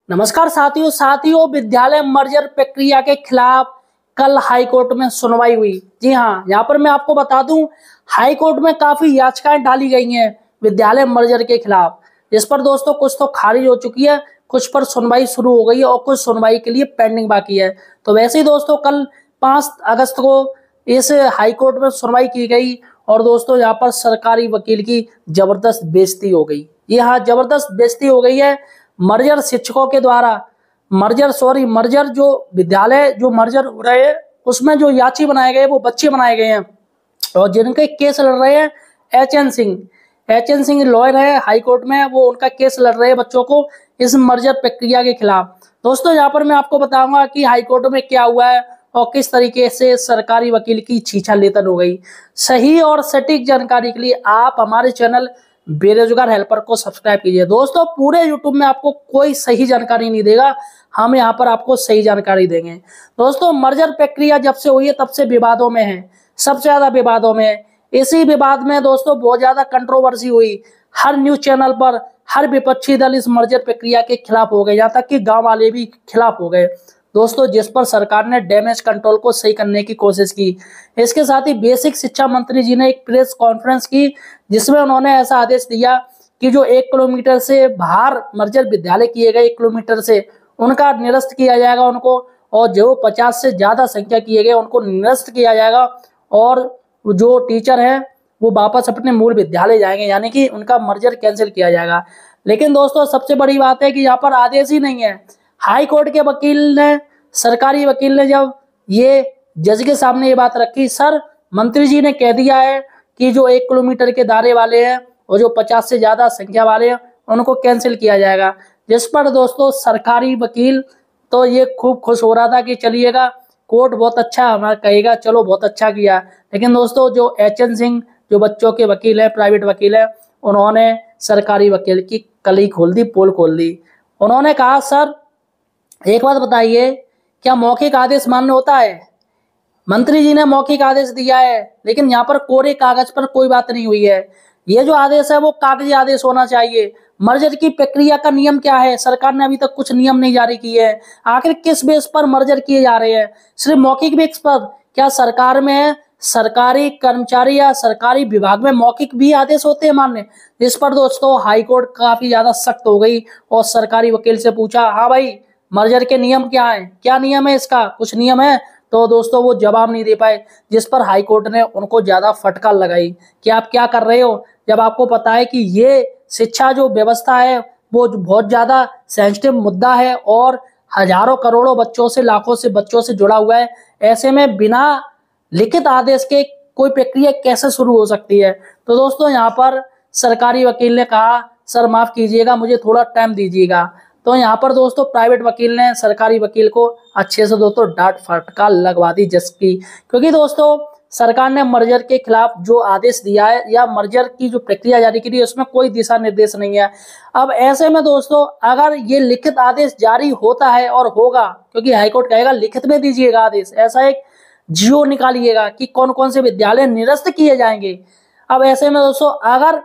नमस्कार साथियों विद्यालय मर्जर प्रक्रिया के खिलाफ कल हाई कोर्ट में सुनवाई हुई। जी हाँ, यहाँ पर मैं आपको बता दूं, हाई कोर्ट में काफी याचिकाएं डाली गई हैं विद्यालय मर्जर के खिलाफ, जिस पर दोस्तों कुछ तो खारिज हो चुकी है, कुछ पर सुनवाई शुरू हो गई है और कुछ सुनवाई के लिए पेंडिंग बाकी है। तो वैसे ही दोस्तों कल 5 अगस्त को इस हाई कोर्ट में सुनवाई की गई और दोस्तों यहाँ पर सरकारी वकील की जबरदस्त बेइज्जती हो गई। ये हाँ, जबरदस्त बेइज्जती हो गई है मर्जर शिक्षकों के द्वारा। मर्जर जो विद्यालय जो मर्जर हो रहे हैं उसमें जो याची बनाए गए वो बच्चे बनाए गए हैं और जिनके केस लड़ रहे हैं एच एन सिंह लॉयर है हाई कोर्ट में, वो उनका केस लड़ रहे हैं बच्चों को इस मर्जर प्रक्रिया के खिलाफ। दोस्तों यहाँ पर मैं आपको बताऊंगा कि हाई कोर्ट में क्या हुआ है और किस तरीके से सरकारी वकील की छीछा लेतन हो गई। सही और सटीक जानकारी के लिए आप हमारे चैनल बेरोजगार हेल्पर को सब्सक्राइब कीजिए। दोस्तों पूरे यूट्यूब में आपको कोई सही जानकारी नहीं देगा, हम यहाँ पर आपको सही जानकारी देंगे। दोस्तों मर्जर प्रक्रिया जब से हुई है तब से विवादों में है, सबसे ज्यादा विवादों में है। इसी विवाद में दोस्तों बहुत ज्यादा कंट्रोवर्सी हुई, हर न्यूज चैनल पर हर विपक्षी दल इस मर्जर प्रक्रिया के खिलाफ हो गए, यहाँ तक कि गाँव वाले भी खिलाफ हो गए दोस्तों, जिस पर सरकार ने डैमेज कंट्रोल को सही करने की कोशिश की। इसके साथ ही बेसिक शिक्षा मंत्री जी ने एक प्रेस कॉन्फ्रेंस की जिसमें उन्होंने ऐसा आदेश दिया कि जो 1 किलोमीटर से बाहर मर्जर विद्यालय किए गए 1 किलोमीटर से उनका निरस्त किया जाएगा उनको, और जो 50 से ज्यादा संख्या किए गए उनको निरस्त किया जाएगा और जो टीचर हैं वो वापस अपने मूल विद्यालय जाएंगे, यानी कि उनका मर्जर कैंसिल किया जाएगा। लेकिन दोस्तों सबसे बड़ी बात है कि यहाँ पर आदेश ही नहीं है। हाई कोर्ट के वकील ने, सरकारी वकील ने जब ये जज के सामने ये बात रखी, सर मंत्री जी ने कह दिया है कि जो 1 किलोमीटर के दायरे वाले हैं और जो 50 से ज्यादा संख्या वाले हैं उनको कैंसिल किया जाएगा, जिस पर दोस्तों सरकारी वकील तो ये खूब खुश हो रहा था कि चलिएगा कोर्ट बहुत अच्छा हमारा कहेगा, चलो बहुत अच्छा किया। लेकिन दोस्तों जो एच.एन. सिंह जो बच्चों के वकील है, प्राइवेट वकील है, उन्होंने सरकारी वकील की कली खोल दी, पोल खोल दी। उन्होंने कहा सर एक बात बताइए, क्या मौखिक आदेश मान्य होता है? मंत्री जी ने मौखिक आदेश दिया है लेकिन यहाँ पर कोरे कागज पर कोई बात नहीं हुई है। ये जो आदेश है वो कागजी आदेश होना चाहिए। मर्जर की प्रक्रिया का नियम क्या है? सरकार ने अभी तक कुछ नियम नहीं जारी किए हैं। आखिर किस बेस पर मर्जर किए जा रहे हैं? सिर्फ मौखिक बेस पर? क्या सरकार में सरकारी कर्मचारी या सरकारी विभाग में मौखिक भी आदेश होते हैं मान्य? इस पर दोस्तों हाई कोर्ट काफी ज्यादा सख्त हो गई और सरकारी वकील से पूछा, हाँ भाई मर्जर के नियम क्या है, क्या नियम है इसका, कुछ नियम है? तो दोस्तों वो जवाब नहीं दे पाए, जिस पर हाई कोर्ट ने उनको ज्यादा फटकार लगाई कि आप क्या कर रहे हो, जब आपको पता है कि ये शिक्षा जो व्यवस्था है वो बहुत ज्यादा सेंसिटिव मुद्दा है और हजारों करोड़ों बच्चों से, लाखों से बच्चों से जुड़ा हुआ है। ऐसे में बिना लिखित आदेश के कोई प्रक्रिया कैसे शुरू हो सकती है? तो दोस्तों यहाँ पर सरकारी वकील ने कहा सर माफ कीजिएगा, मुझे थोड़ा टाइम दीजिएगा। तो यहाँ पर दोस्तों प्राइवेट वकील ने सरकारी वकील को अच्छे से दोस्तों डांट फटकार लगवा दी जज की, क्योंकि दोस्तों सरकार ने मर्जर के खिलाफ जो आदेश दिया है या मर्जर की जो प्रक्रिया जारी की है उसमें कोई दिशा निर्देश नहीं है। अब ऐसे में दोस्तों अगर ये लिखित आदेश जारी होता है और होगा, क्योंकि हाईकोर्ट कहेगा लिखित में दीजिएगा आदेश, ऐसा एक जियो निकालिएगा कि कौन कौन से विद्यालय निरस्त किए जाएंगे। अब ऐसे में दोस्तों अगर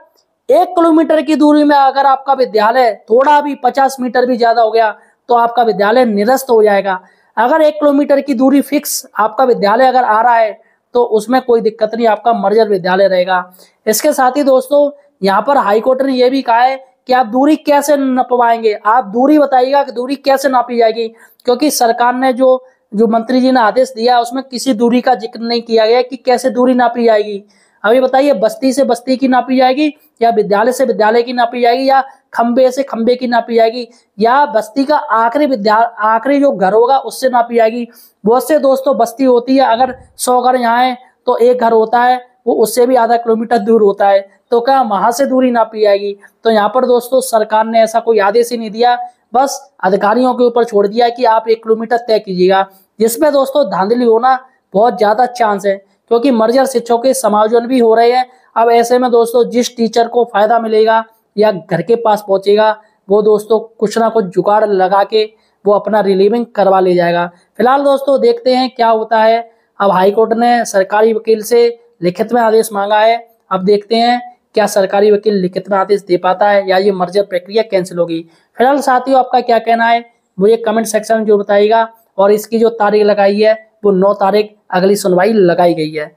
1 किलोमीटर की दूरी में अगर आपका विद्यालय थोड़ा भी 50 मीटर भी ज्यादा हो गया तो आपका विद्यालय निरस्त हो जाएगा। अगर 1 किलोमीटर की दूरी फिक्स आपका विद्यालय अगर आ रहा है तो उसमें कोई दिक्कत नहीं, आपका मर्जर विद्यालय रहेगा। इसके साथ ही दोस्तों यहाँ पर हाईकोर्ट ने यह भी कहा है कि आप दूरी कैसे नपवाएंगे, आप दूरी बताइएगा कि दूरी कैसे नापी जाएगी, क्योंकि सरकार ने जो मंत्री जी ने आदेश दिया उसमें किसी दूरी का जिक्र नहीं किया गया कि कैसे दूरी नापी जाएगी। अभी बताइए बस्ती से बस्ती की नापी जाएगी या विद्यालय से विद्यालय की नापी जाएगी या खंबे से खंबे की नापी जाएगी या बस्ती का आखिरी जो घर होगा उससे नापी जाएगी। बहुत से दोस्तों बस्ती होती है, अगर 100 घर यहाँ है तो एक घर होता है वो उससे भी आधा किलोमीटर दूर होता है, तो क्या वहां से दूरी नापी जाएगी? तो यहाँ पर दोस्तों सरकार ने ऐसा कोई आदेश ही नहीं दिया, बस अधिकारियों के ऊपर छोड़ दिया कि आप 1 किलोमीटर तय कीजिएगा, जिसमें दोस्तों धांधली होना बहुत ज्यादा चांस है, क्योंकि मर्जर शिक्षकों के समायोजन भी हो रहे हैं। अब ऐसे में दोस्तों जिस टीचर को फायदा मिलेगा या घर के पास पहुंचेगा वो दोस्तों कुछ ना कुछ जुगाड़ लगा के वो अपना रिलीविंग करवा ले जाएगा। फिलहाल दोस्तों देखते हैं क्या होता है। अब हाईकोर्ट ने सरकारी वकील से लिखित में आदेश मांगा है, अब देखते हैं क्या सरकारी वकील लिखित में आदेश दे पाता है या ये मर्जर प्रक्रिया कैंसिल होगी। फिलहाल साथियों आपका क्या कहना है मुझे कमेंट सेक्शन में जो बताइएगा। और इसकी जो तारीख लगाई है वो 9 तारीख अगली सुनवाई लगाई गई है।